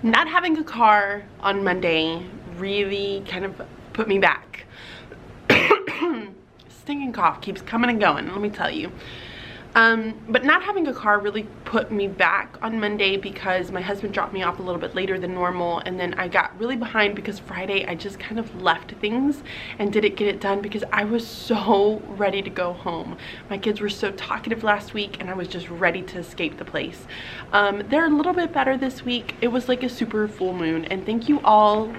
Not having a car on Monday really kind of put me back. Stinking cough keeps coming and going, let me tell you. But not having a car really put me back on Monday because my husband dropped me off a little bit later than normal, and then I got really behind because Friday I just kind of left things and didn't get it done because I was so ready to go home. My kids were so talkative last week and I was just ready to escape the place. They're a little bit better this week. It was like a super full moon, and thank you all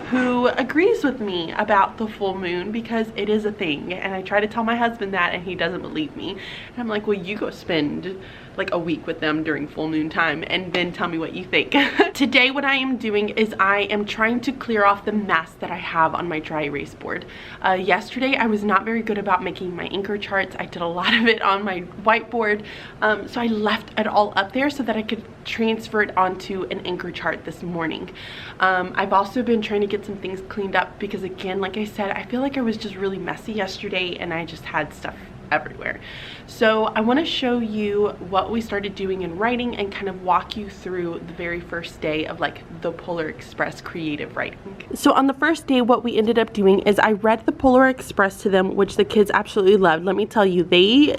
who agrees with me about the full moon because it is a thing, and I try to tell my husband that and he doesn't believe me, and I'm like, well, you go spend like a week with them during full moon time and then tell me what you think. Today what I am doing is I am trying to clear off the mess that I have on my dry erase board. Yesterday I was not very good about making my anchor charts. I did a lot of it on my whiteboard, so I left it all up there so that I could transfer it onto an anchor chart this morning. I've also been trying to get some things cleaned up because, again, like I said, I feel like I was just really messy yesterday and I just had stuff everywhere. So I want to show you what we started doing in writing and kind of walk you through the very first day of like the Polar Express creative writing. So on the first day, what we ended up doing is I read the Polar Express to them, which the kids absolutely loved. Let me tell you, they,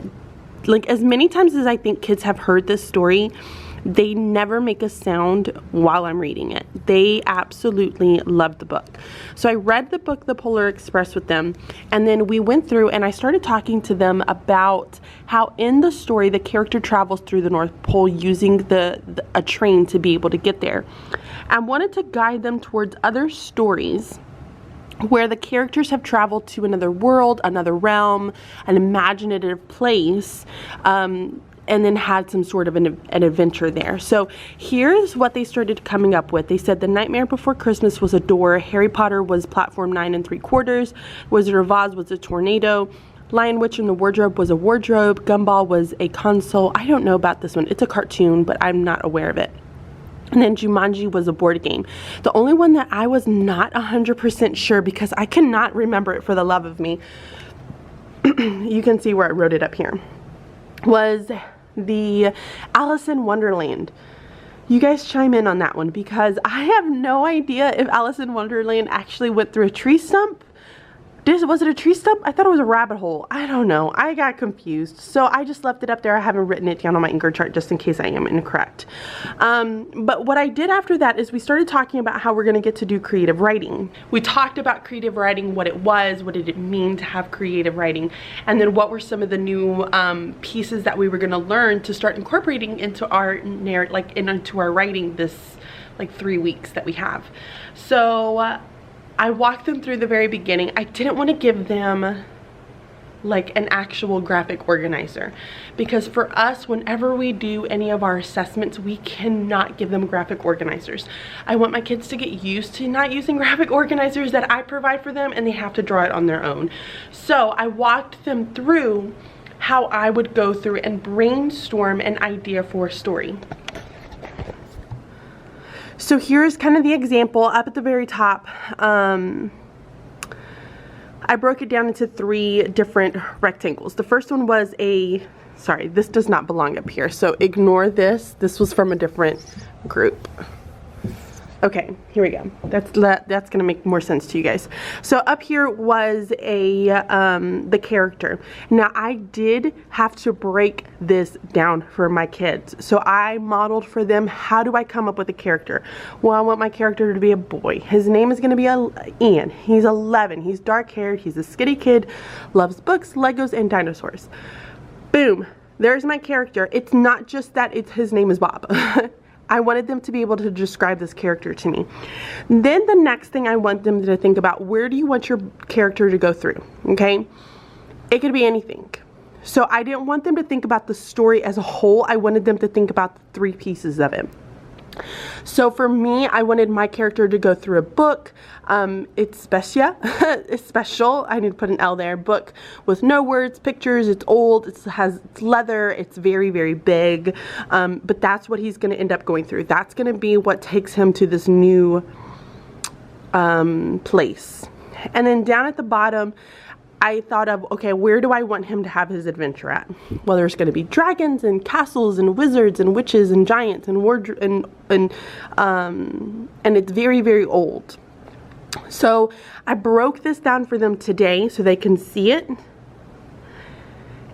like, as many times as I think kids have heard this story, they never make a sound while I'm reading it. They absolutely love the book. So I read the book, The Polar Express, with them, and then we went through and I started talking to them about how in the story the character travels through the North Pole using a train to be able to get there. I wanted to guide them towards other stories where the characters have traveled to another world, another realm, an imaginative place, and then had some sort of an adventure there. So here's what they started coming up with. They said The Nightmare Before Christmas was a door, Harry Potter was platform 9 3/4, Wizard of Oz was a tornado, Lion Witch in the Wardrobe was a wardrobe, Gumball was a console. I don't know about this one. It's a cartoon, but I'm not aware of it. And then Jumanji was a board game. The only one that I was not 100% sure, because I cannot remember it for the love of me, you can see where I wrote it up here, was the Alice in Wonderland. You guys chime in on that one because I have no idea if Alice in Wonderland actually went through a tree stump. Was it a tree stump? I thought it was a rabbit hole. I don't know. I got confused. So I just left it up there. I haven't written it down on my anchor chart just in case I am incorrect. But what I did after that is we started talking about how we're going to get to do creative writing. We talked about creative writing, what it was, what did it mean to have creative writing, and then what were some of the new pieces that we were going to learn to start incorporating into our into our writing this 3 weeks that we have. So I walked them through the very beginning. I didn't want to give them like an actual graphic organizer because for us, whenever we do any of our assessments, we cannot give them graphic organizers. I want my kids to get used to not using graphic organizers that I provide for them, and they have to draw it on their own. So I walked them through how I would go through and brainstorm an idea for a story. So here's kind of the example up at the very top. I broke it down into 3 different rectangles. The first one was sorry, this does not belong up here, so ignore this. This was from a different group. Okay, here we go. That's gonna make more sense to you guys. So up here was the character. Now I did have to break this down for my kids. So I modeled for them, how do I come up with a character? Well, I want my character to be a boy. His name is gonna be Ian. He's 11, he's dark haired, he's a skinny kid, loves books, Legos, and dinosaurs. Boom, there's my character. It's not just that his name is Bob. I wanted them to be able to describe this character to me. Then the next thing I want them to think about, where do you want your character to go through, okay? It could be anything. So I didn't want them to think about the story as a whole. I wanted them to think about the 3 pieces of it. So for me, I wanted my character to go through a book. It's special. It's special. I need to put an L there. Book with no words, pictures. It's old. It's leather. It's very, very big. But that's what he's going to end up going through. That's going to be what takes him to this new place. And then down at the bottom, I thought of, okay, where do I want him to have his adventure at? Well, there's going to be dragons and castles and wizards and witches and giants and and it's very, very old. So I broke this down for them today so they can see it,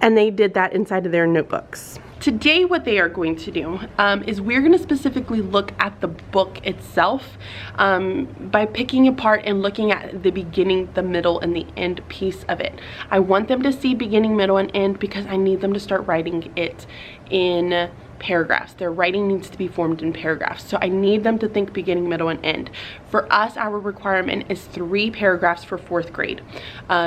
and they did that inside of their notebooks. Today what they are going to do is we're going to specifically look at the book itself by picking apart and looking at the beginning, the middle, and the end piece of it. I want them to see beginning, middle, and end because I need them to start writing it in paragraphs. Their writing needs to be formed in paragraphs. So I need them to think beginning, middle, and end. For us, our requirement is 3 paragraphs for 4th grade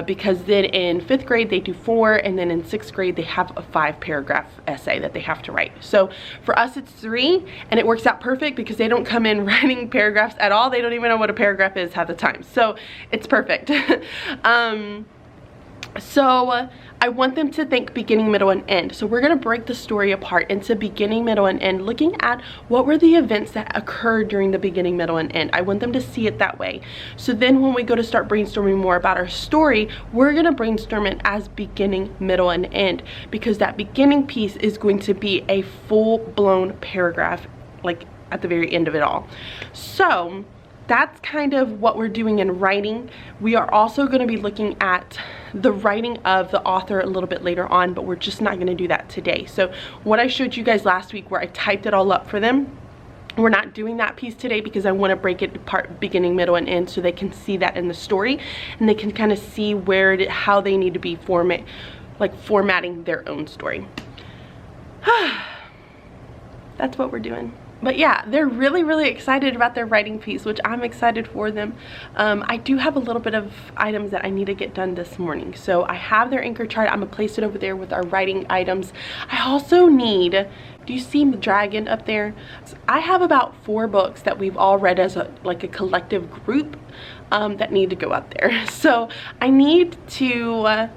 because then in 5th grade they do 4, and then in 6th grade they have a 5-paragraph essay that they have to write. So for us it's 3, and it works out perfect because they don't come in writing paragraphs at all. They don't even know what a paragraph is half the time. So it's perfect. So I want them to think beginning, middle, and end. So we're going to break the story apart into beginning, middle, and end, looking at what were the events that occurred during the beginning, middle, and end. I want them to see it that way. So then when we go to start brainstorming more about our story, we're going to brainstorm it as beginning, middle, and end, because that beginning piece is going to be a full-blown paragraph, like at the very end of it all. So that's kind of what we're doing in writing. We are also going to be looking at the writing of the author a little bit later on, but we're just not going to do that today. So what I showed you guys last week where I typed it all up for them, we're not doing that piece today because I want to break it apart beginning, middle, and end so they can see that in the story, and they can kind of see where how they need to be formatting their own story. That's what we're doing. But yeah, they're really, really excited about their writing piece, which I'm excited for them. I do have a little bit of items that I need to get done this morning. So I have their anchor chart. I'm gonna place it over there with our writing items. I also need, do you see the dragon up there? I have about 4 books that we've all read as a collective group that need to go up there. So I need to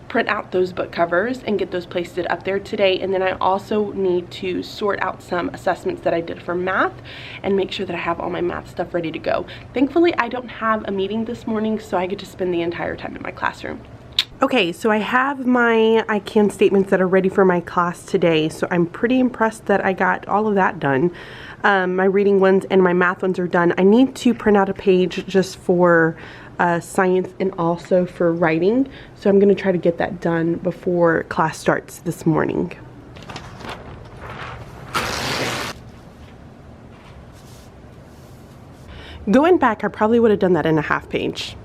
print out those book covers and get those pasted up there today, and then I also need to sort out some assessments that I did for math and make sure that I have all my math stuff ready to go. Thankfully I don't have a meeting this morning, so I get to spend the entire time in my classroom. Okay, so I have my I Can statements that are ready for my class today, so I'm pretty impressed that I got all of that done. My reading ones and my math ones are done. I need to print out a page just for science and also for writing, so I'm going to try to get that done before class starts this morning. Going back, I probably would have done that in a half page.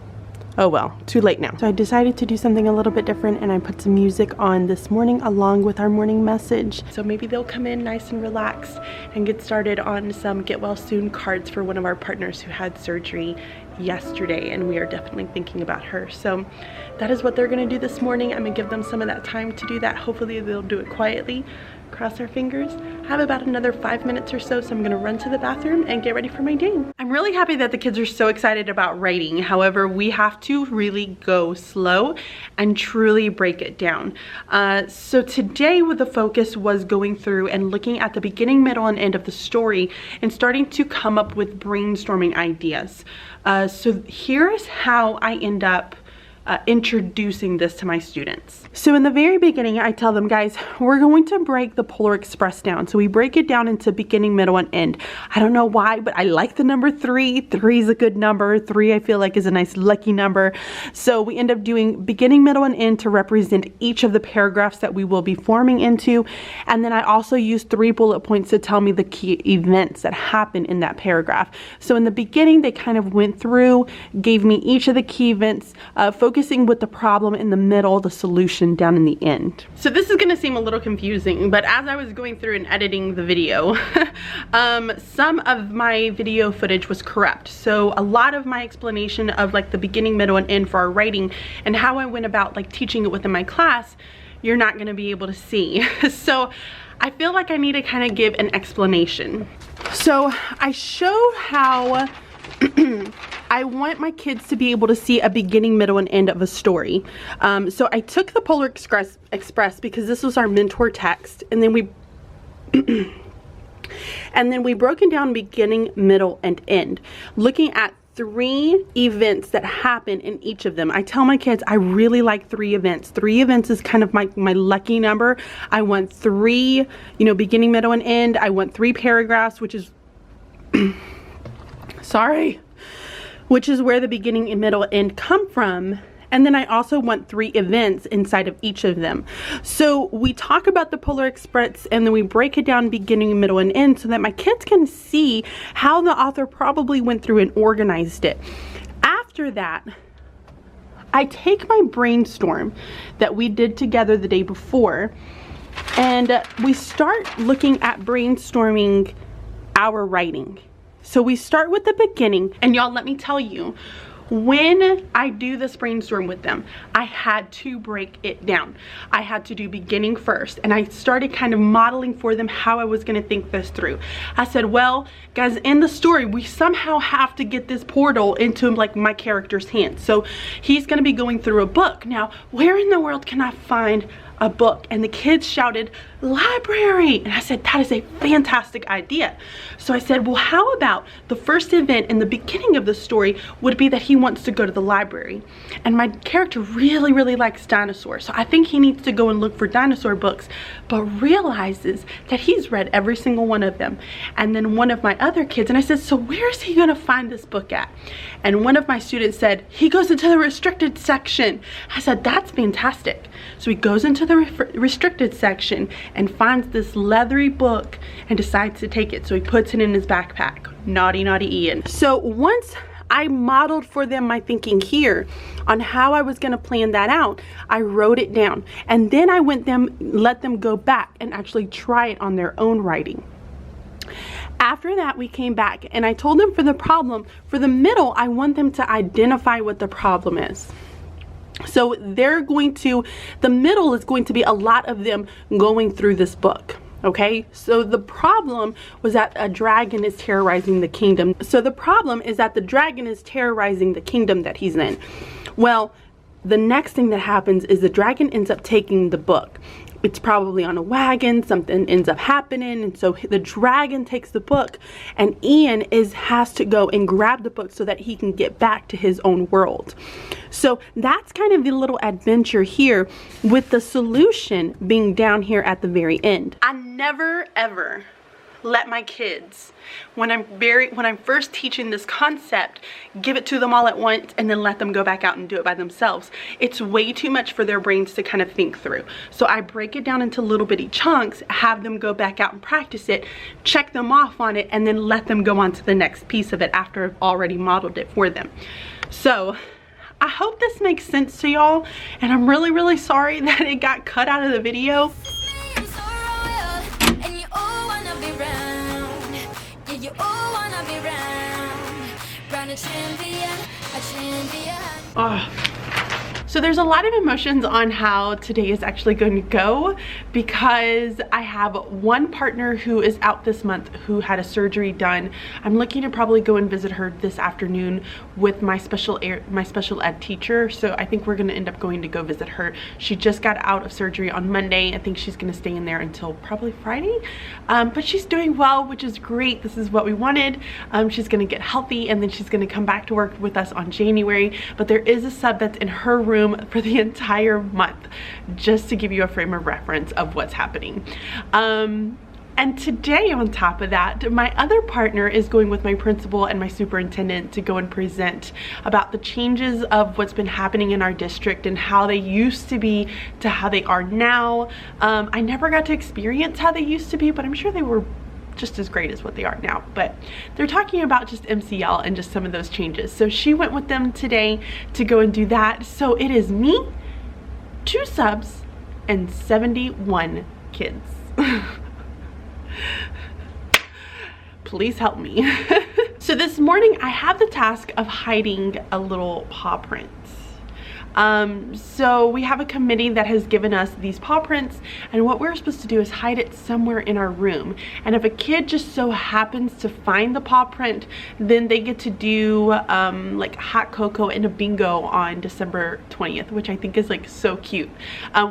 Oh well, too late now. So I decided to do something a little bit different, and I put some music on this morning along with our morning message. So maybe they'll come in nice and relaxed and get started on some get well soon cards for one of our partners who had surgery yesterday, and we are definitely thinking about her. So that is what they're gonna do this morning. I'm gonna give them some of that time to do that. Hopefully they'll do it quietly. Cross our fingers. I have about another 5 minutes or so, so I'm gonna run to the bathroom and get ready for my day. I'm really happy that the kids are so excited about writing. However, we have to really go slow and truly break it down. So today the focus was going through and looking at the beginning, middle, and end of the story and starting to come up with brainstorming ideas. So here's how I end up introducing this to my students. So in the very beginning, I tell them, guys, we're going to break the Polar Express down. So we break it down into beginning, middle, and end. I don't know why, but I like the number 3. 3 is a good number. 3 I feel like is a nice lucky number. So we end up doing beginning, middle, and end to represent each of the paragraphs that we will be forming into. And then I also use 3 bullet points to tell me the key events that happen in that paragraph. So in the beginning, they kind of went through, gave me each of the key events, focusing with the problem in the middle, the solution down in the end. So this is gonna seem a little confusing, but as I was going through and editing the video, some of my video footage was corrupt. So a lot of my explanation of like the beginning, middle, and end for our writing and how I went about like teaching it within my class, you're not gonna be able to see. So I feel like I need to kind of give an explanation. So I showed how I want my kids to be able to see a beginning, middle, and end of a story. So I took the Polar Express because this was our mentor text, and then we broke it down beginning, middle, and end, looking at 3 events that happen in each of them. I tell my kids I really like 3 events. 3 events is kind of my lucky number. I want 3, you know, beginning, middle, and end. I want 3 paragraphs, which is sorry, which is where the beginning and middle end come from. And then I also want 3 events inside of each of them. So we talk about the Polar Express and then we break it down beginning, middle, and end so that my kids can see how the author probably went through and organized it. After that, I take my brainstorm that we did together the day before and we start looking at brainstorming our writing. So we start with the beginning, and y'all, let me tell you, when I do this brainstorm with them, I had to break it down. I had to do beginning first, and I started kind of modeling for them how I was going to think this through. I said, well, guys, in the story, we somehow have to get this portal into like my character's hands. So he's going to be going through a book. Now, where in the world can I find a book? And the kids shouted, library. And I said, that is a fantastic idea. So I said, well, how about the first event in the beginning of the story would be that he wants to go to the library. And my character really, really likes dinosaurs. So I think he needs to go and look for dinosaur books, but realizes that he's read every single one of them. And then one of my other kids, and I said, so where is he going to find this book at? And one of my students said, he goes into the restricted section. I said, that's fantastic. So he goes into the restricted section and finds this leathery book and decides to take it. So he puts it in his backpack. Naughty, naughty Ian. So once I modeled for them my thinking here on how I was going to plan that out, I wrote it down. And then I let them go back and actually try it on their own writing. After that, we came back and I told them for the problem, for the middle, I want them to identify what the problem is. So the middle is going to be a lot of them going through this book. Okay, so the problem was that a dragon is terrorizing the kingdom. So the problem is that the dragon is terrorizing the kingdom that he's in. Well, the next thing that happens is the dragon ends up taking the book. It's probably on a wagon, something ends up happening, and so the dragon takes the book, and Ian has to go and grab the book so that he can get back to his own world. So that's kind of the little adventure here, with the solution being down here at the very end. I never ever let my kids, when I'm first teaching this concept, give it to them all at once and then let them go back out and do it by themselves. It's way too much for their brains to kind of think through. So I break it down into little bitty chunks, have them go back out and practice it, check them off on it, and then let them go on to the next piece of it after I've already modeled it for them. So I hope this makes sense to y'all, and I'm really, really sorry that it got cut out of the video. You all wanna be round a champion. Oh. So there's a lot of emotions on how today is actually going to go, because I have one partner who is out this month who had a surgery done. I'm looking to probably go and visit her this afternoon with my special ed teacher. So I think we're going to end up going to go visit her. She just got out of surgery on Monday. I think she's going to stay in there until probably Friday. But she's doing well, which is great. This is what we wanted. She's going to get healthy and then she's going to come back to work with us on January. But there is a sub that's in her room for the entire month, just to give you a frame of reference of what's happening. And today, on top of that, my other partner is going with my principal and my superintendent to go and present about the changes of what's been happening in our district and how they used to be to how they are now. I never got to experience how they used to be, but I'm sure they were just as great as what they are now. But they're talking about just MCL and just some of those changes. So she went with them today to go and do that. So it is me, 2 subs, and 71 kids. Please help me. So this morning I have the task of hiding a little paw print. So we have a committee that has given us these paw prints, and what we're supposed to do is hide it somewhere in our room. And if a kid just so happens to find the paw print, then they get to do like hot cocoa and a bingo on December 20th, which I think is like so cute.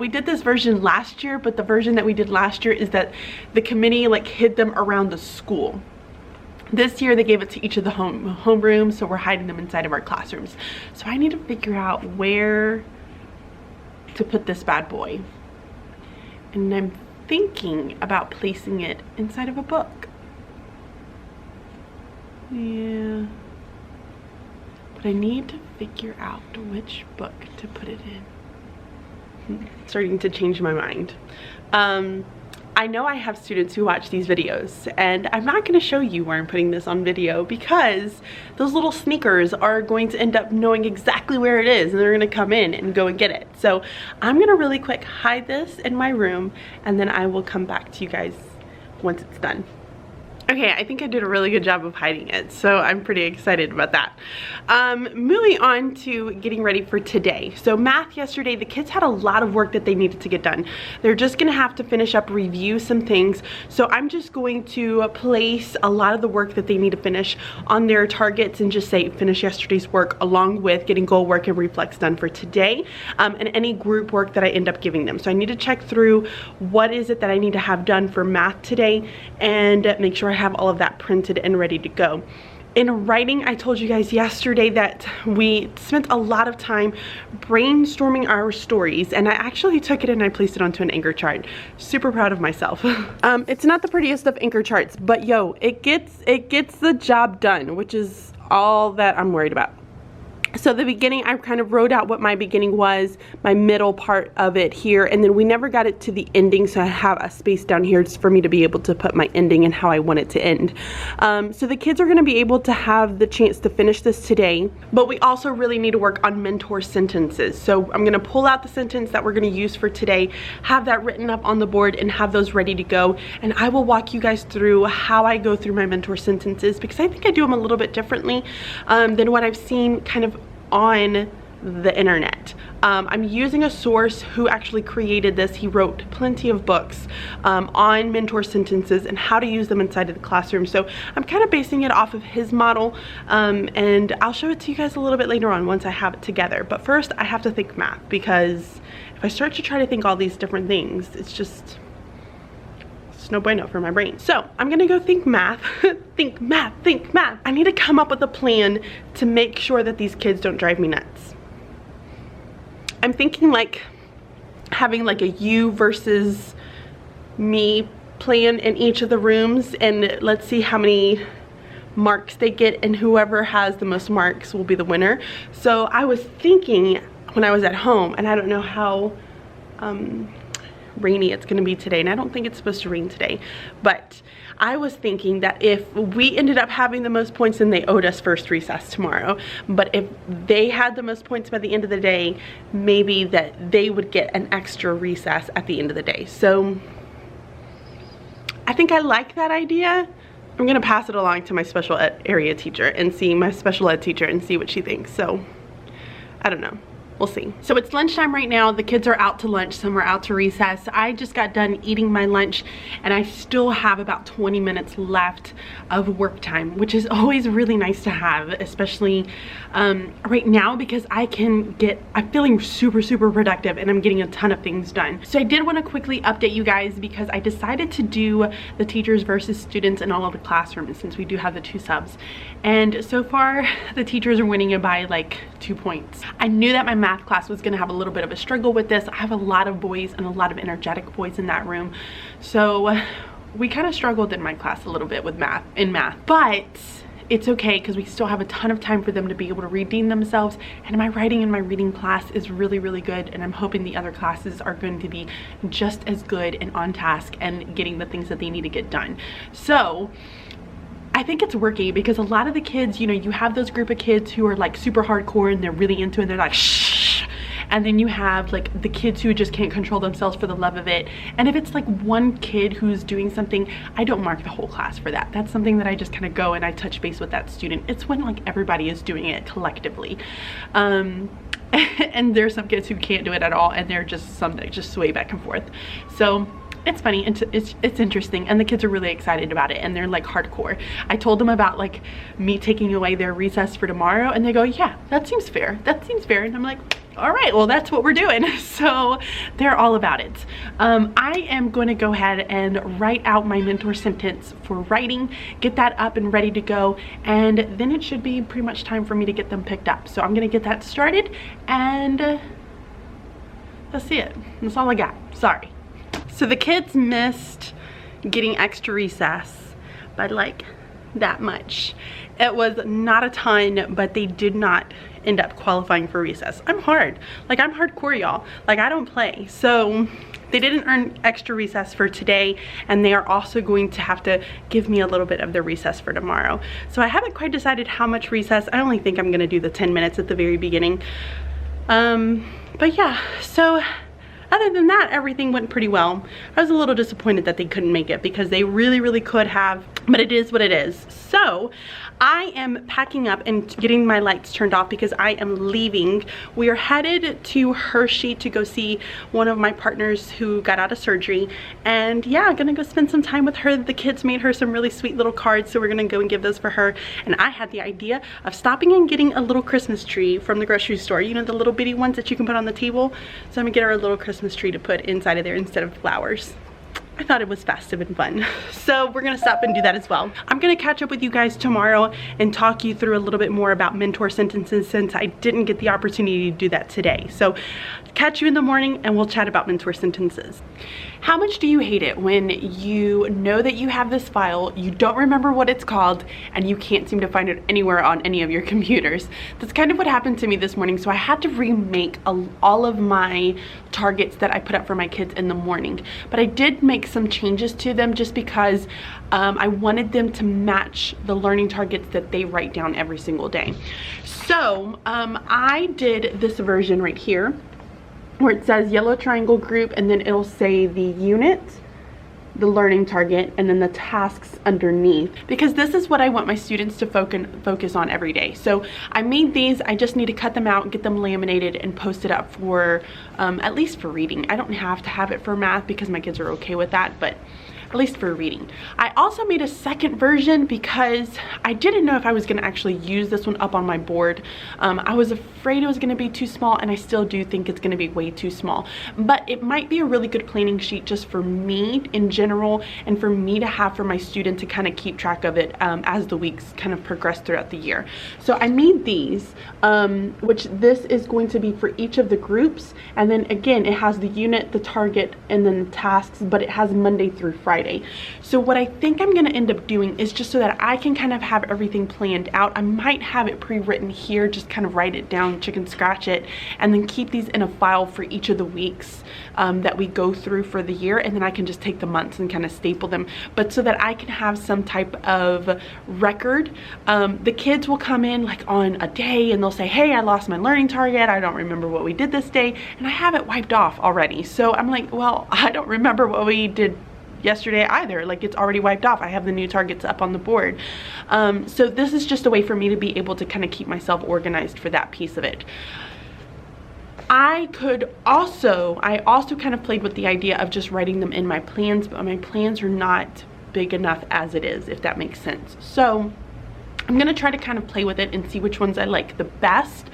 We did this version last year, but the version that we did last year is that the committee like hid them around the school. This year they gave it to each of the home rooms, so we're hiding them inside of our classrooms. So I need to figure out where to put this bad boy. And I'm thinking about placing it inside of a book. Yeah. But I need to figure out which book to put it in. Starting to change my mind. I know I have students who watch these videos, and I'm not going to show you where I'm putting this on video because those little sneakers are going to end up knowing exactly where it is, and they're going to come in and go and get it. So I'm going to really quick hide this in my room, and then I will come back to you guys once it's done. Okay, I think I did a really good job of hiding it, so I'm pretty excited about that. Moving on to getting ready for today. So math yesterday, the kids had a lot of work that they needed to get done. They're just gonna have to finish up, review some things. So I'm just going to place a lot of the work that they need to finish on their targets and just say finish yesterday's work along with getting goal work and reflex done for today, and any group work that I end up giving them. So I need to check through what is it that I need to have done for math today and make sure I have all of that printed and ready to go. In writing, I told you guys yesterday that we spent a lot of time brainstorming our stories, and I actually took it and I placed it onto an anchor chart. Super proud of myself. It's not the prettiest of anchor charts, but yo, it gets the job done, which is all that I'm worried about. So the beginning, I kind of wrote out what my beginning was, my middle part of it here, and then we never got it to the ending, so I have a space down here just for me to be able to put my ending and how I want it to end. So the kids are going to be able to have the chance to finish this today, but we also really need to work on mentor sentences. So I'm going to pull out the sentence that we're going to use for today, have that written up on the board, and have those ready to go. And I will walk you guys through how I go through my mentor sentences, because I think I do them a little bit differently than what I've seen kind of on the internet. I'm using a source who actually created this. He wrote plenty of books on mentor sentences and how to use them inside of the classroom. So I'm kind of basing it off of his model, and I'll show it to you guys a little bit later on once I have it together. But first I have to think math, because if I start to try to think all these different things, it's no bueno for my brain. So I'm gonna go think math. think math. I need to come up with a plan to make sure that these kids don't drive me nuts. I'm thinking like having like a you versus me plan in each of the rooms, and let's see how many marks they get, and whoever has the most marks will be the winner. So I was thinking when I was at home, and I don't know how rainy it's going to be today, and I don't think it's supposed to rain today, but I was thinking that if we ended up having the most points, then they owed us first recess tomorrow. But if they had the most points by the end of the day, maybe that they would get an extra recess at the end of the day. So I think I like that idea. I'm going to pass it along to my special ed area teacher and see my special ed teacher and see what she thinks. So I don't know. We'll see. So it's lunchtime right now. The kids are out to lunch. Some are out to recess. I just got done eating my lunch, and I still have about 20 minutes left of work time, which is always really nice to have, especially right now, because I'm feeling super productive, and I'm getting a ton of things done. So I did want to quickly update you guys, because I decided to do the teachers versus students in all of the classrooms, since we do have the 2 subs. And so far, the teachers are winning it by like 2 points. I knew that my math class was going to have a little bit of a struggle with this. I have a lot of boys and a lot of energetic boys in that room, so we kind of struggled in my class a little bit with math, but it's okay, because we still have a ton of time for them to be able to redeem themselves, and my writing in my reading class is really good, and I'm hoping the other classes are going to be just as good and on task and getting the things that they need to get done. So I think it's working, because a lot of the kids, you know, you have those group of kids who are like super hardcore and they're really into it and they're like shh, and then you have like the kids who just can't control themselves for the love of it. And if it's like one kid who's doing something, I don't mark the whole class for that. That's something that I just kind of go and I touch base with that student. It's when like everybody is doing it collectively. And there's some kids who can't do it at all, and they're just sway back and forth. So it's funny. It's interesting, and the kids are really excited about it, and they're like hardcore. I told them about like me taking away their recess for tomorrow, and they go, yeah, that seems fair. That seems fair. And I'm like, all right, well, that's what we're doing. So they're all about it. I am going to go ahead and write out my mentor sentence for writing, get that up and ready to go, and then it should be pretty much time for me to get them picked up. So I'm going to get that started, and that's it. That's all I got. Sorry. So the kids missed getting extra recess by like that much. It was not a ton, but they did not end up qualifying for recess. I'm hard. Like, I'm hardcore, y'all. Like, I don't play. So they didn't earn extra recess for today, and they are also going to have to give me a little bit of their recess for tomorrow. So I haven't quite decided how much recess. I only think I'm gonna do the 10 minutes at the very beginning. But yeah, so other than that, everything went pretty well. I was a little disappointed that they couldn't make it because they really could have, but it is what it is. So I am packing up and getting my lights turned off because I am leaving. We are headed to Hershey to go see one of my partners who got out of surgery, and yeah, I'm gonna go spend some time with her. The kids made her some really sweet little cards, so we're gonna go and give those for her. And I had the idea of stopping and getting a little Christmas tree from the grocery store, you know, the little bitty ones that you can put on the table. So I'm gonna get her a little Christmas tree to put inside of there instead of flowers. I thought it was festive and fun. So we're gonna stop and do that as well. I'm gonna catch up with you guys tomorrow and talk you through a little bit more about mentor sentences since I didn't get the opportunity to do that today. So catch you in the morning and we'll chat about mentor sentences. How much do you hate it when you know that you have this file, you don't remember what it's called, and you can't seem to find it anywhere on any of your computers? That's kind of what happened to me this morning. So I had to remake all of my targets that I put up for my kids in the morning. But I did make some changes to them just because I wanted them to match the learning targets that they write down every single day. So I did this version right here, where it says yellow triangle group, and then it'll say the unit, the learning target, and then the tasks underneath, because this is what I want my students to focus on every day. So I made these. I just need to cut them out, get them laminated, and post it up for at least for reading. I don't have to have it for math because my kids are okay with that, but at least for reading. I also made a second version because I didn't know if I was going to actually use this one up on my board. I was afraid it was going to be too small, and I still do think it's going to be way too small. But it might be a really good planning sheet just for me in general, and for me to have for my student to kind of keep track of it as the weeks kind of progress throughout the year. So I made these, which this is going to be for each of the groups, and then again it has the unit, the target, and then the tasks, but it has Monday through Friday. So what I think I'm going to end up doing is, just so that I can kind of have everything planned out, I might have it pre-written here, just kind of write it down, chicken scratch it, and then keep these in a file for each of the weeks that we go through for the year, and then I can just take the months and kind of staple them, but so that I can have some type of record. The kids will come in like on a day and they'll say, hey, I lost my learning target, I don't remember what we did this day, and I have it wiped off already. So I'm like, well, I don't remember what we did yesterday either. Like, it's already wiped off. I have the new targets up on the board. So this is just a way for me to be able to kind of keep myself organized for that piece of it. I also kind of played with the idea of just writing them in my plans, but my plans are not big enough as it is, if that makes sense. So I'm gonna try to kind of play with it and see which ones I like the best.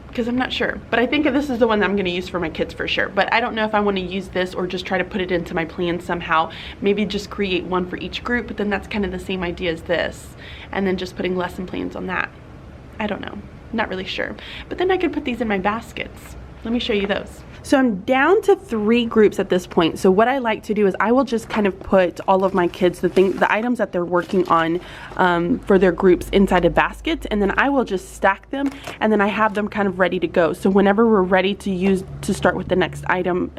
Because I'm not sure, but I think this is the one that I'm going to use for my kids for sure. But I don't know if I want to use this or just try to put it into my plan somehow. Maybe just create one for each group, but then that's kind of the same idea as this, and then just putting lesson plans on that. I don't know, not really sure. But then I could put these in my baskets. Let me show you those. So I'm down to 3 groups at this point. So what I like to do is I will just kind of put all of my kids, the items that they're working on for their groups inside a basket, and then I will just stack them, and then I have them kind of ready to go. So whenever we're ready to start with the next item,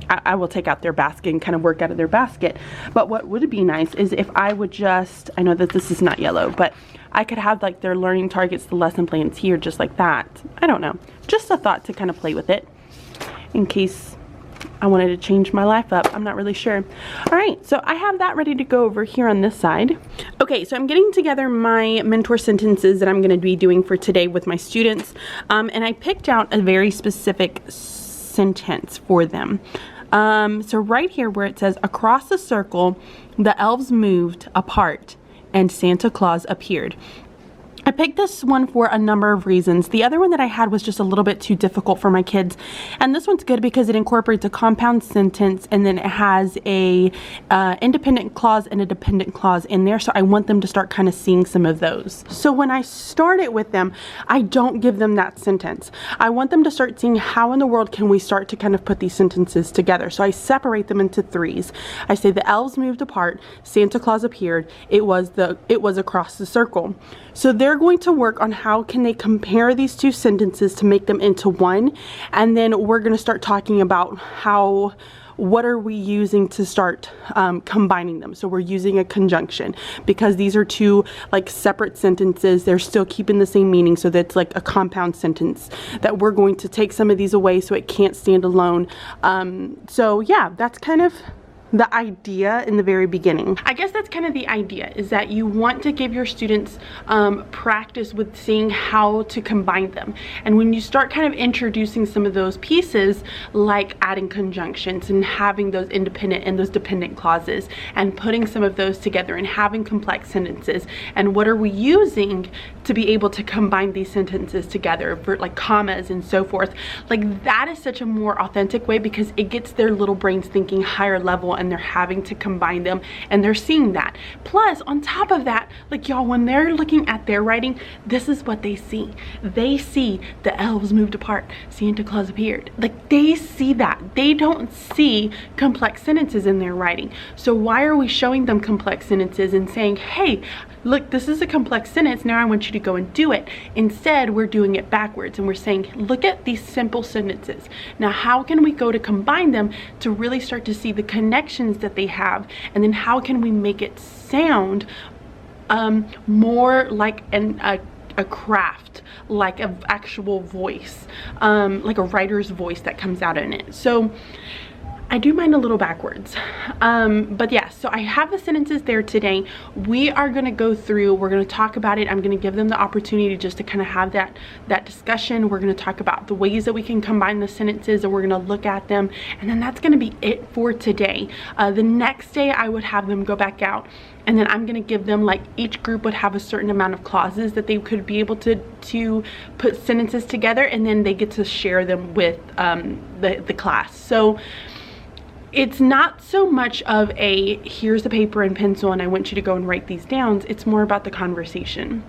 I will take out their basket and kind of work out of their basket. But what would be nice is if I would just, I know that this is not yellow, but I could have like their learning targets, the lesson plans here, just like that. I don't know, just a thought to kind of play with it in case I wanted to change my life up. I'm not really sure. All right, so I have that ready to go over here on this side. Okay, so I'm getting together my mentor sentences that I'm going to be doing for today with my students, and I picked out a very specific sentence for them. So right here where it says, across the circle, the elves moved apart and Santa Claus appeared. I picked this one for a number of reasons. The other one that I had was just a little bit too difficult for my kids. And this one's good because it incorporates a compound sentence, and then it has a independent clause and a dependent clause in there. So I want them to start kind of seeing some of those. So when I start it with them, I don't give them that sentence. I want them to start seeing how in the world can we start to kind of put these sentences together. So I separate them into threes. I say the elves moved apart, Santa Claus appeared, it was across the circle. So they're going to work on how can they compare these two sentences to make them into one, and then we're going to start talking about what are we using to start combining them. So we're using a conjunction because these are two like separate sentences. They're still keeping the same meaning, so that's like a compound sentence that we're going to take some of these away so it can't stand alone. So yeah, that's kind of the idea in the very beginning. I guess that's kind of the idea, is that you want to give your students practice with seeing how to combine them. And when you start kind of introducing some of those pieces, like adding conjunctions and having those independent and those dependent clauses and putting some of those together and having complex sentences, and what are we using to be able to combine these sentences together, for like commas and so forth, like that is such a more authentic way, because it gets their little brains thinking higher level and they're having to combine them and they're seeing that. Plus on top of that, like y'all, when they're looking at their writing, this is what they see. They see the elves moved apart, Santa Claus appeared. Like they see that. They don't see complex sentences in their writing. So why are we showing them complex sentences and saying, hey, look, this is a complex sentence, now I want you to go and do it. Instead, we're doing it backwards and we're saying, look at these simple sentences. Now, how can we go to combine them to really start to see the connections that they have? And then how can we make it sound more like a craft, like an actual voice, like a writer's voice that comes out in it. So I do mine a little backwards, but yeah, so I have the sentences there today. We are going to go through, we're going to talk about it. I'm going to give them the opportunity just to kind of have that discussion. We're going to talk about the ways that we can combine the sentences, and we're going to look at them, and then that's going to be it for today. The next day I would have them go back out, and then I'm going to give them, like, each group would have a certain amount of clauses that they could be able to put sentences together, and then they get to share them with the class. So it's not so much of a, here's the paper and pencil and I want you to go and write these down. It's more about the conversation.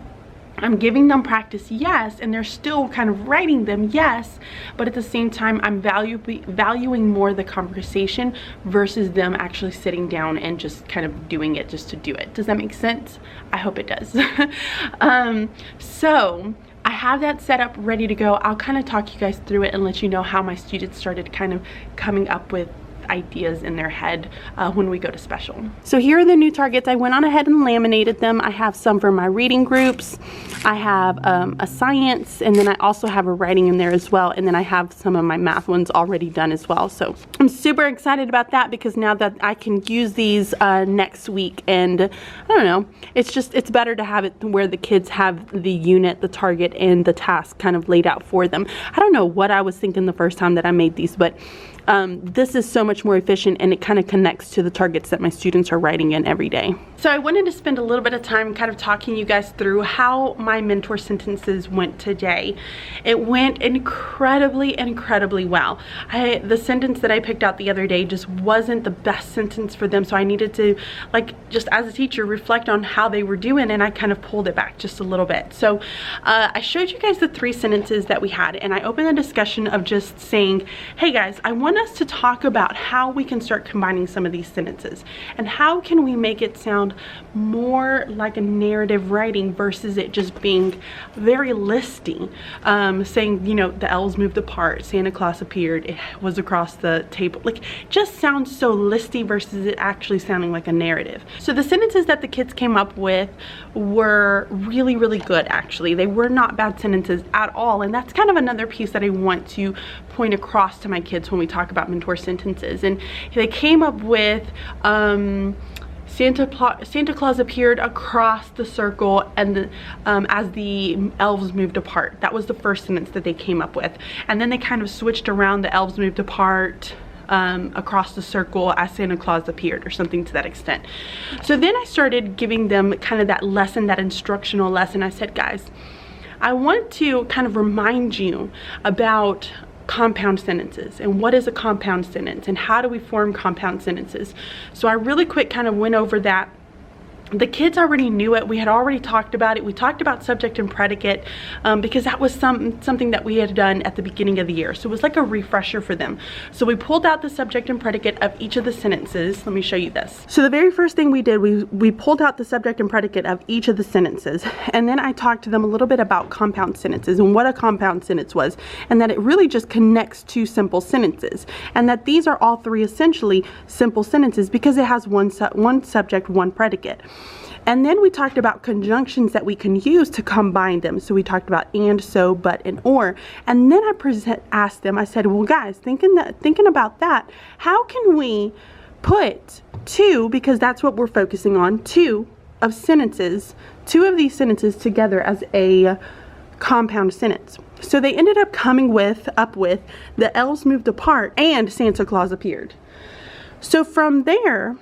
I'm giving them practice, yes, and they're still kind of writing them, yes, but at the same time I'm valuing more the conversation versus them actually sitting down and just kind of doing it just to do it. Does that make sense? I hope it does. So I have that set up ready to go. I'll kind of talk you guys through it and let you know how my students started kind of coming up with ideas in their head when we go to special. So here are the new targets. I went on ahead and laminated them. I have some for my reading groups. I have a science, and then I also have a writing in there as well, and then I have some of my math ones already done as well. So I'm super excited about that, because now that I can use these next week, and I don't know, it's better to have it where the kids have the unit, the target, and the task kind of laid out for them. I don't know what I was thinking the first time that I made these, but this is so much more efficient, and it kind of connects to the targets that my students are writing in every day. So I wanted to spend a little bit of time kind of talking you guys through how my mentor sentences went today. It went incredibly, incredibly well. The sentence that I picked out the other day just wasn't the best sentence for them, so I needed to, like, just as a teacher, reflect on how they were doing, and I kind of pulled it back just a little bit. So I showed you guys the 3 sentences that we had, and I opened the discussion of just saying, hey guys, I want us to talk about how we can start combining some of these sentences, and how can we make it sound more like a narrative writing versus it just being very listy, saying, you know, the elves moved apart, Santa Claus appeared, it was across the table. Like, just sounds so listy versus it actually sounding like a narrative. So the sentences that the kids came up with were really, really good, actually. They were not bad sentences at all, and that's kind of another piece that I want to point across to my kids when we talk about mentor sentences. And they came up with Santa Claus appeared across the circle, and as the elves moved apart. That was the first sentence that they came up with, and then they kind of switched around. The elves moved apart, across the circle as Santa Claus appeared, or something to that extent. So then I started giving them kind of that lesson, that instructional lesson. I said, guys, I want to kind of remind you about compound sentences and what is a compound sentence and how do we form compound sentences. So I really quick kind of went over that. The kids already knew it. We had already talked about it. We talked about subject and predicate because that was something that we had done at the beginning of the year. So it was like a refresher for them. So we pulled out the subject and predicate of each of the sentences. Let me show you this. So the very first thing we did, we pulled out the subject and predicate of each of the sentences. And then I talked to them a little bit about compound sentences and what a compound sentence was, and that it really just connects two simple sentences. And that these are all three essentially simple sentences because it has one subject, one predicate. And then we talked about conjunctions that we can use to combine them. So we talked about and, so, but, and or. And then I asked them, I said, well guys, thinking about that, how can we put two, because that's what we're focusing on, two of these sentences together as a compound sentence. So they ended up coming up with the elves moved apart and Santa Claus appeared. So from there,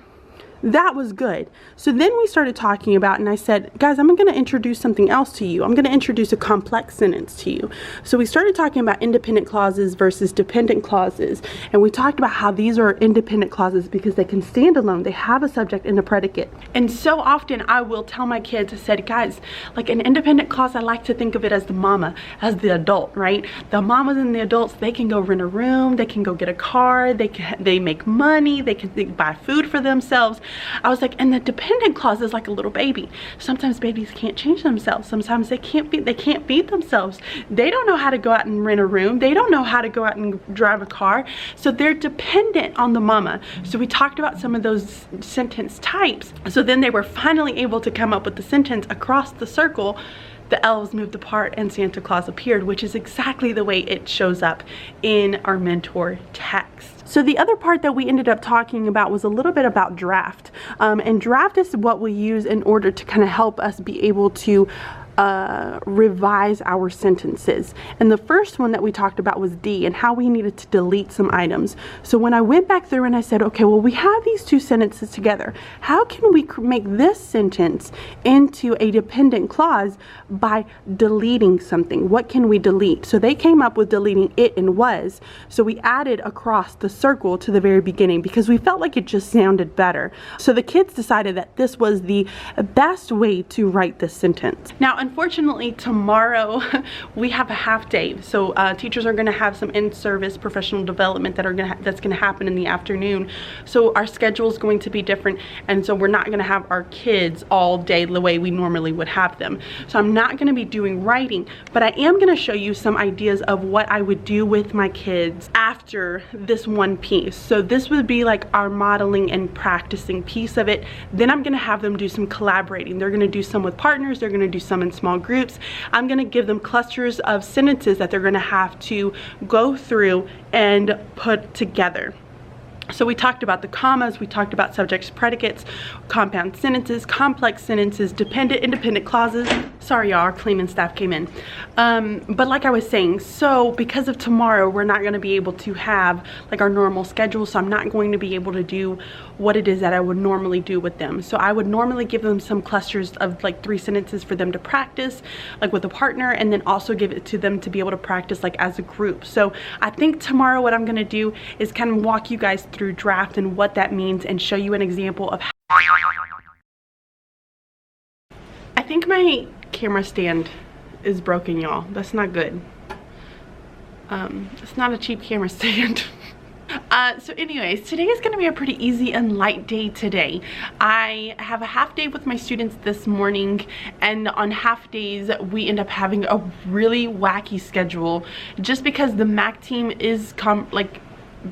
that was good. So then we started talking about, and I said, guys, I'm going to introduce something else to you. I'm going to introduce a complex sentence to you. So we started talking about independent clauses versus dependent clauses. And we talked about how these are independent clauses because they can stand alone. They have a subject and a predicate. And so often I will tell my kids, I said, guys, like an independent clause, I like to think of it as the mama, as the adult, right? The mamas and the adults, they can go rent a room, they can go get a car, they make money, they can buy food for themselves. I was like, and the dependent clause is like a little baby. Sometimes babies can't change themselves. Sometimes they can't feed themselves. They don't know how to go out and rent a room. They don't know how to go out and drive a car. So they're dependent on the mama. So we talked about some of those sentence types. So then they were finally able to come up with the sentence across the circle. The elves moved apart and Santa Claus appeared, which is exactly the way it shows up in our mentor text. So the other part that we ended up talking about was a little bit about draft. And draft is what we use in order to kind of help us be able to revise our sentences. And the first one that we talked about was D, and how we needed to delete some items. So when I went back through and I said, okay, well, we have these two sentences together. How can we make this sentence into a dependent clause by deleting something? What can we delete? So they came up with deleting it and was. So we added across the circle to the very beginning because we felt like it just sounded better. So the kids decided that this was the best way to write this sentence. Now, unfortunately, tomorrow we have a half day. So teachers are going to have some in-service professional development that's going to happen in the afternoon. So our schedule is going to be different, and so we're not going to have our kids all day the way we normally would have them. So I'm not going to be doing writing, but I am going to show you some ideas of what I would do with my kids after this one piece. So this would be like our modeling and practicing piece of it. Then I'm going to have them do some collaborating. They're going to do some with partners. They're going to do some in small groups. I'm going to give them clusters of sentences that they're going to have to go through and put together. So we talked about the commas, we talked about subjects, predicates, compound sentences, complex sentences, dependent, independent clauses. Sorry y'all, our cleaning staff came in. But like I was saying, so because of tomorrow, we're not going to be able to have like our normal schedule, so I'm not going to be able to do what it is that I would normally do with them. So I would normally give them some clusters of like 3 sentences for them to practice, like with a partner, and then also give it to them to be able to practice like as a group. So I think tomorrow what I'm going to do is kind of walk you guys through draft and what that means and show you an example of how. I think my camera stand is broken, y'all. That's not good. It's not a cheap camera stand. So anyways, today is going to be a pretty easy and light day today. I have a half day with my students this morning, and on half days we end up having a really wacky schedule just because the MAC team is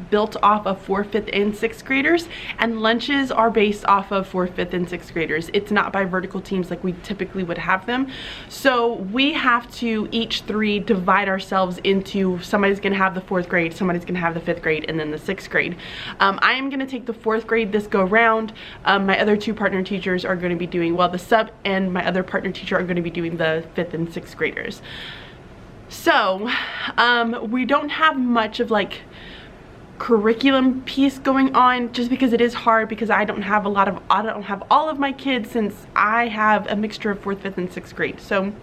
built off of 4th, 5th, and 6th graders, and lunches are based off of 4th, 5th, and 6th graders. It's not by vertical teams like we typically would have them. So we have to each 3 divide ourselves into, somebody's gonna have the 4th grade, somebody's gonna have the 5th grade, and then the 6th grade. I am gonna take the 4th grade this go round. My other 2 partner teachers are gonna be doing, well, the sub and my other partner teacher are gonna be doing the 5th and 6th graders. So we don't have much of like curriculum piece going on, just because it is hard, because I don't have all of my kids, since I have a mixture of 4th, 5th, and 6th grade. So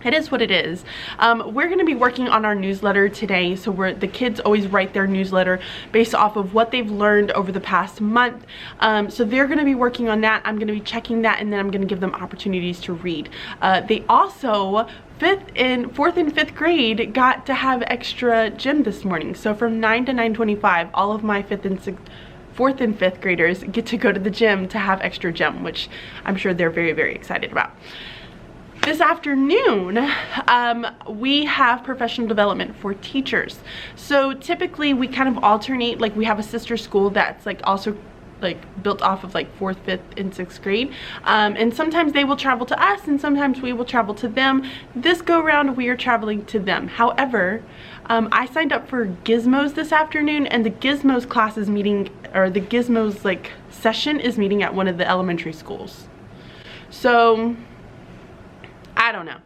it is what it is. We're going to be working on our newsletter today. So the kids always write their newsletter based off of what they've learned over the past month. So they're going to be working on that. I'm going to be checking that, and then I'm going to give them opportunities to read. They also, 4th and 5th grade, got to have extra gym this morning. So from 9 to 9:25, all of my 4th and 5th graders get to go to the gym to have extra gym, which I'm sure they're very, very excited about. This afternoon, we have professional development for teachers. So typically we kind of alternate, like we have a sister school that's like also like built off of like 4th, 5th, and 6th grade. And sometimes they will travel to us, and sometimes we will travel to them. This go round, we are traveling to them. However, I signed up for Gizmos this afternoon, and the Gizmos class is meeting, or the Gizmos like session is meeting at one of the elementary schools. So I don't know.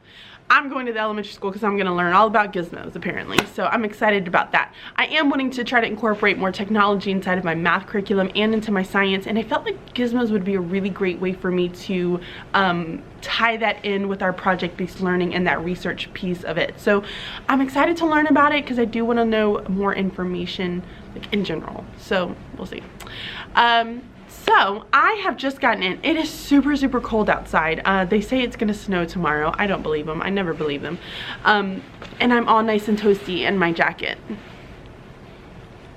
I'm going to the elementary school because I'm going to learn all about gizmos apparently. So I'm excited about that. I am wanting to try to incorporate more technology inside of my math curriculum and into my science. And I felt like gizmos would be a really great way for me to tie that in with our project-based learning and that research piece of it. So I'm excited to learn about it because I do want to know more information like in general. So we'll see. So I have just gotten in. It is super, super cold outside. They say it's gonna snow tomorrow. I don't believe them. I never believe them. And I'm all nice and toasty in my jacket.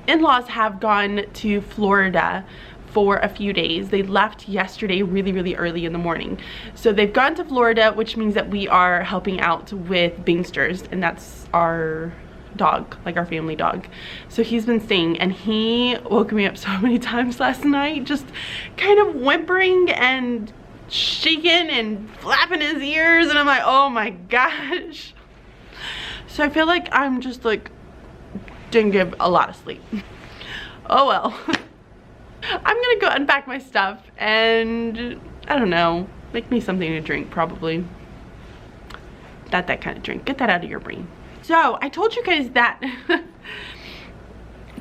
In-laws have gone to Florida for a few days. They left yesterday really, really early in the morning. So they've gone to Florida, which means that we are helping out with Bingsters, and that's our dog, like our family dog. So he's been staying, and he woke me up so many times last night, just kind of whimpering and shaking and flapping his ears, and I'm like, oh my gosh. So I feel like I'm just like didn't get a lot of sleep. Oh well. I'm gonna go unpack my stuff and I don't know, make me something to drink, probably. Not that kind of drink. Get that out of your brain. So I told you guys that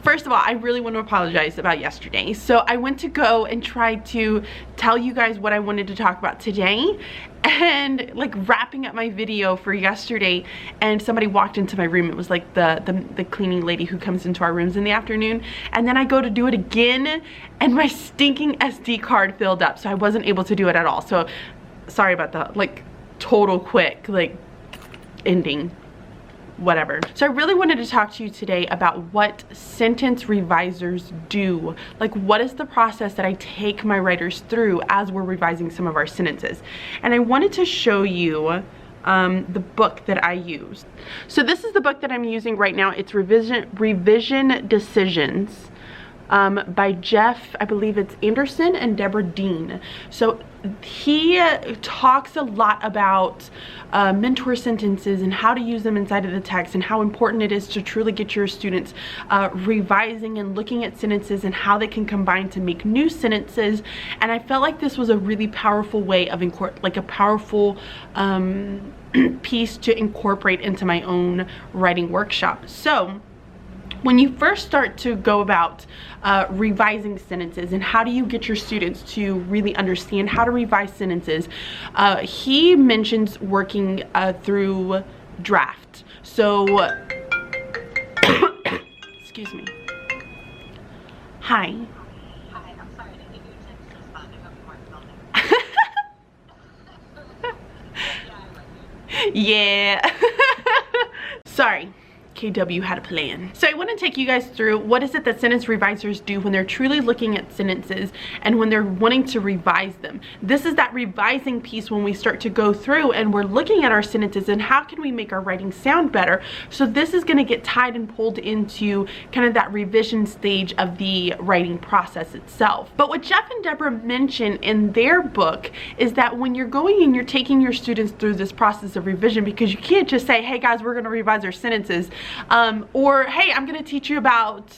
first of all, I really want to apologize about yesterday. So I went to go and try to tell you guys what I wanted to talk about today, and like wrapping up my video for yesterday, and somebody walked into my room. It was like the cleaning lady who comes into our rooms in the afternoon, and then I go to do it again and my stinking SD card filled up, so I wasn't able to do it at all. So sorry about that, like total quick like ending, whatever. So I really wanted to talk to you today about what sentence revisers do. Like, what is the process that I take my writers through as we're revising some of our sentences. And I wanted to show you the book that I use. So this is the book that I'm using right now. It's Revision Decisions by Jeff, I believe it's Anderson, and Deborah Dean. So he talks a lot about mentor sentences and how to use them inside of the text, and how important it is to truly get your students revising and looking at sentences and how they can combine to make new sentences. And I felt like this was a really powerful way of like a powerful piece to incorporate into my own writing workshop. So when you first start to go about revising sentences and how do you get your students to really understand how to revise sentences, he mentions working through draft. So, excuse me. Hi. Hi, I'm sorry to give you a chance to respond. I hope you weren't filming. Yeah. Sorry. KW had a plan. So I want to take you guys through what is it that sentence revisers do when they're truly looking at sentences and when they're wanting to revise them. This is that revising piece when we start to go through and we're looking at our sentences and how can we make our writing sound better. So this is going to get tied and pulled into kind of that revision stage of the writing process itself. But what Jeff and Deborah mention in their book is that when you're going and you're taking your students through this process of revision, because you can't just say, hey guys, we're going to revise our sentences, Or hey, I'm gonna teach you about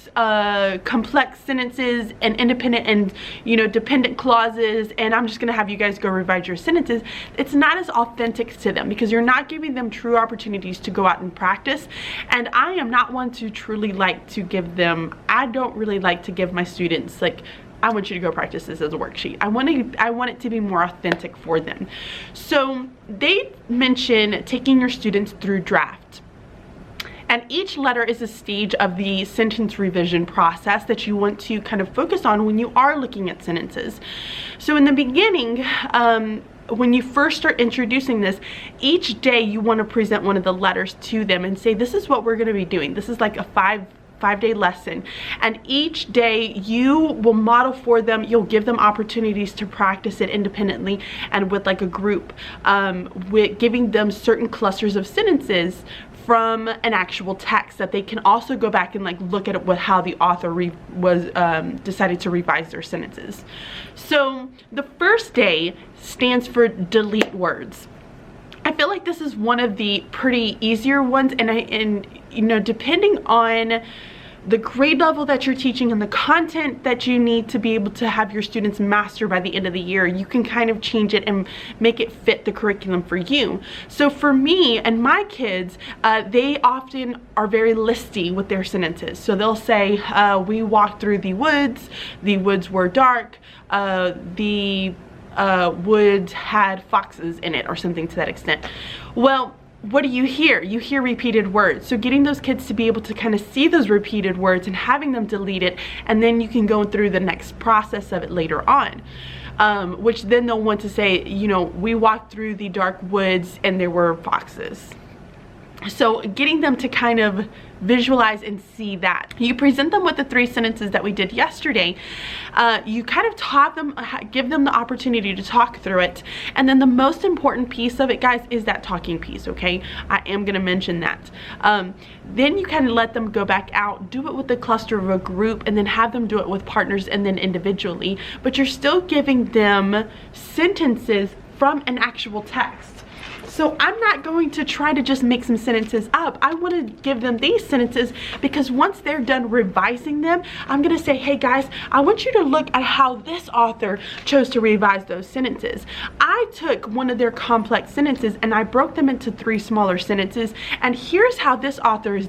complex sentences and independent and dependent clauses, and I'm just gonna have you guys go revise your sentences. It's not as authentic to them because you're not giving them true opportunities to go out and practice. And I am not one to truly like to give them, I don't really like to give my students like, I want you to go practice this as a worksheet. I want it to be more authentic for them. So they mention taking your students through draft. And each letter is a stage of the sentence revision process that you want to kind of focus on when you are looking at sentences. So in the beginning, when you first start introducing this, each day you want to present one of the letters to them and say, this is what we're going to be doing. This is like a five-day lesson, and each day you will model for them. You'll give them opportunities to practice it independently and with like a group, with giving them certain clusters of sentences from an actual text that they can also go back and like look at what how the author decided to revise their sentences. So the first day stands for delete words. I feel like this is one of the pretty easier ones, and depending on the grade level that you're teaching and the content that you need to be able to have your students master by the end of the year, you can kind of change it and make it fit the curriculum for you. So for me and my kids, they often are very listy with their sentences. So they'll say, we walked through the woods were dark, the woods had foxes in it, or something to that extent. Well, what do you hear? You hear repeated words. So getting those kids to be able to kind of see those repeated words and having them delete it, and then you can go through the next process of it later on. Which then they'll want to say, we walked through the dark woods and there were foxes. So getting them to kind of visualize and see that. You present them with the 3 sentences that we did yesterday. You kind of taught them, give them the opportunity to talk through it. And then the most important piece of it, guys, is that talking piece, okay? I am gonna mention that. Then you kind of let them go back out, do it with the cluster of a group, and then have them do it with partners and then individually. But you're still giving them sentences from an actual text. So I'm not going to try to just make some sentences up. I want to give them these sentences because once they're done revising them, I'm going to say, hey guys, I want you to look at how this author chose to revise those sentences. I took one of their complex sentences and I broke them into 3 smaller sentences, and here's how this author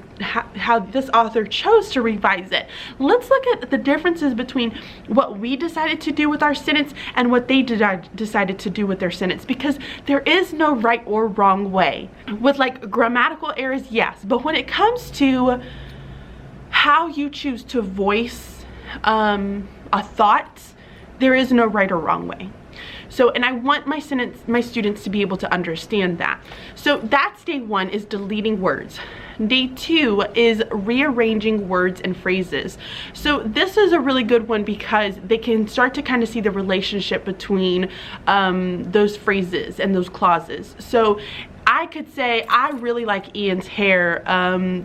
chose to revise it. Let's look at the differences between what we decided to do with our sentence and what they decided to do with their sentence, because there is no right or wrong way. With like grammatical errors, yes, but when it comes to how you choose to voice a thought, there is no right or wrong way. So, and I want my students to be able to understand that. So that's day 1, is deleting words. Day 2 is rearranging words and phrases. So this is a really good one because they can start to kind of see the relationship between those phrases and those clauses. So I could say, I really like Ian's hair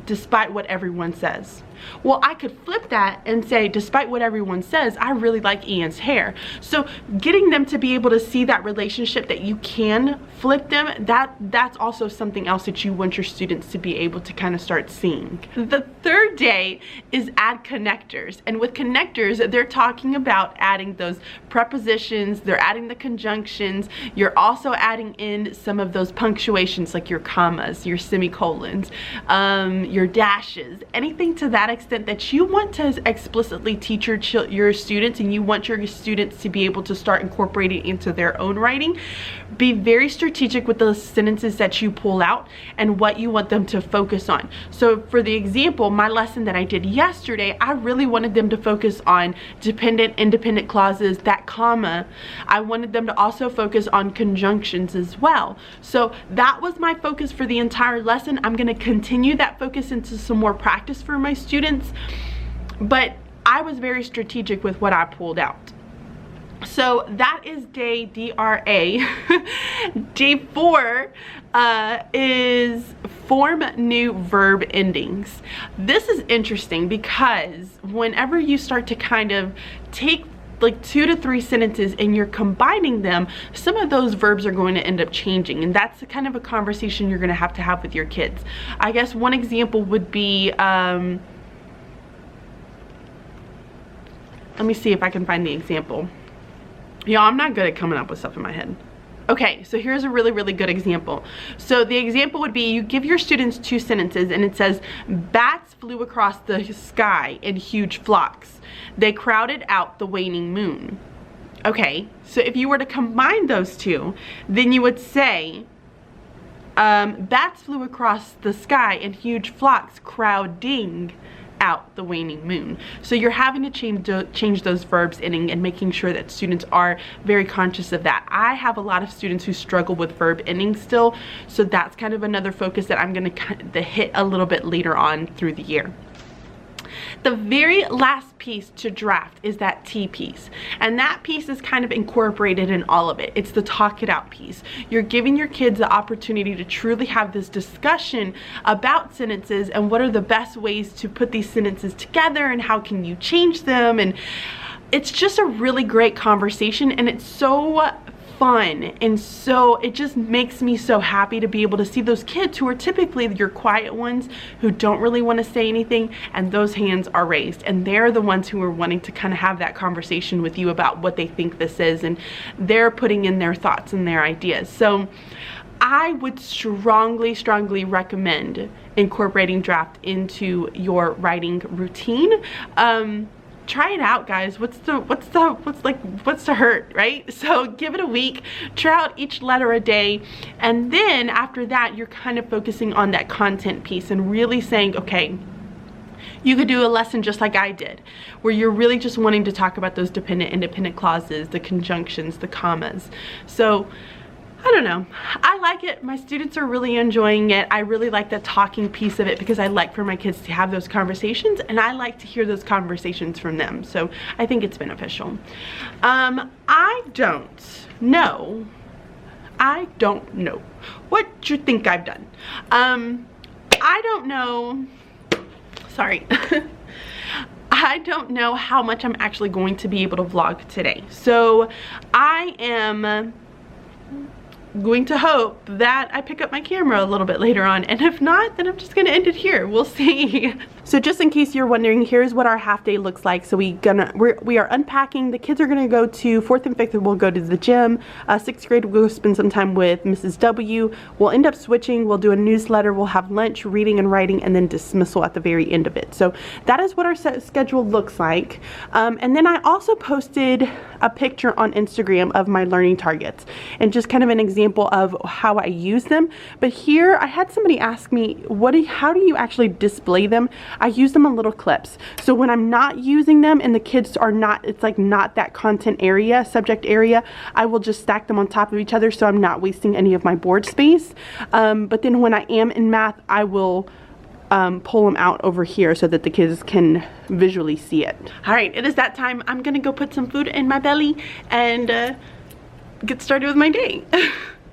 despite what everyone says. Well, I could flip that and say, despite what everyone says, I really like Ian's hair. So getting them to be able to see that relationship, that you can flip them, that's also something else that you want your students to be able to kind of start seeing. The 3rd day is add connectors. And with connectors, they're talking about adding those prepositions, they're adding the conjunctions, you're also adding in some of those punctuations like your commas, your semicolons, your dashes, anything to that extent that you want to explicitly teach your students, and you want your students to be able to start incorporating into their own writing. Be very strategic with the sentences that you pull out and what you want them to focus on. So for the example, my lesson that I did yesterday, I really wanted them to focus on dependent, independent clauses, that comma. I wanted them to also focus on conjunctions as well. So that was my focus for the entire lesson. I'm going to continue that focus into some more practice for my students, but I was very strategic with what I pulled out. So that is day DRA. Day 4 is form new verb endings. This is interesting because whenever you start to kind of take like 2 to 3 sentences and you're combining them, some of those verbs are going to end up changing, and that's the kind of a conversation you're going to have with your kids. I guess one example would be, let me see if I can find the example. Y'all, I'm not good at coming up with stuff in my head. Okay, so here's a really, really good example. So the example would be, you give your students 2 sentences and it says, bats flew across the sky in huge flocks. They crowded out the waning moon. Okay, so if you were to combine those 2, then you would say, bats flew across the sky in huge flocks crowding out the waning moon. So you're having to change those verbs ending and making sure that students are very conscious of that. I have a lot of students who struggle with verb ending still, so that's kind of another focus that I'm going to hit a little bit later on through the year. The very last piece to draft is that T piece, and that piece is kind of incorporated in all of it. It's the talk it out piece. You're giving your kids the opportunity to truly have this discussion about sentences and what are the best ways to put these sentences together and how can you change them, and it's just a really great conversation, and it's so fun, and so it just makes me so happy to be able to see those kids who are typically your quiet ones who don't really want to say anything, and those hands are raised, and they're the ones who are wanting to kind of have that conversation with you about what they think this is, and they're putting in their thoughts and their ideas. So I would strongly recommend incorporating draft into your writing routine. Try it out, guys. What's to hurt, right? So give it a week, try out each letter a day, and then after that you're kind of focusing on that content piece and really saying, okay, you could do a lesson just like I did, where you're really just wanting to talk about those dependent, independent clauses, the conjunctions, the commas. So I don't know, I like it. My students are really enjoying it. I really like the talking piece of it because I like for my kids to have those conversations, and I like to hear those conversations from them. So I think it's beneficial. I don't know what you think I've done. I don't know, sorry. I don't know how much I'm actually going to be able to vlog today. So I am going to hope that I pick up my camera a little bit later on, and if not, then I'm just gonna end it here. We'll see. So just in case you're wondering, here's what our half day looks like. So we are unpacking. The kids are gonna go to 4th and 5th, we'll go to the gym. 6th grade we'll go spend some time with Mrs. W. We'll end up switching, we'll do a newsletter, we'll have lunch, reading and writing, and then dismissal at the very end of it. So that is what our schedule looks like. And then I also posted a picture on Instagram of my learning targets and just kind of an example of how I use them. But here I had somebody ask me, how do you actually display them? I use them on little clips. So when I'm not using them and the kids are not, it's like not that content area, subject area, I will just stack them on top of each other so I'm not wasting any of my board space. But then when I am in math, I will pull them out over here so that the kids can visually see it. All right, it is that time. I'm gonna go put some food in my belly and get started with my day.